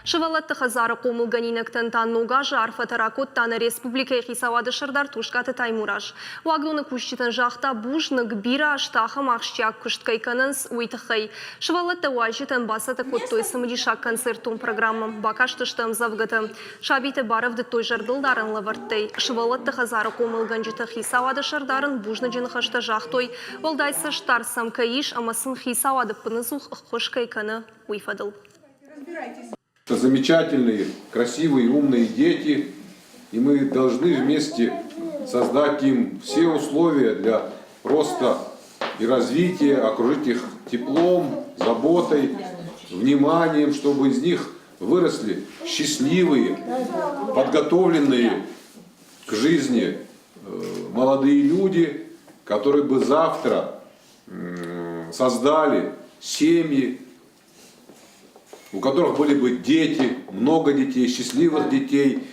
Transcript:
Шывалатты хазары комылганинектен таннуга жарфа таракот таны республика хисавады шырдар тушкаты таймураж. Уагдуны кущитын жақта бужнык бира аштахы мақшчак күшткайканынс уйтықай. Шывалатты уажитын басаты коттой самыдишак концертун программам бакаштыштым завгытым. Шабиты барывды той жардылдарын лаварттай. Шывалатты хазары комылганжиты хисавады шырдарын бужны жынхашты жахтой. Волдайсы штар самкаиш амасын хисавады пынызух хошкайканы уйфадыл. Замечательные, красивые, умные дети, и мы должны вместе создать им все условия для роста и развития, окружить их теплом, заботой, вниманием, чтобы из них выросли счастливые, подготовленные к жизни молодые люди, которые бы завтра создали семьи, у которых были бы дети, много детей, счастливых детей,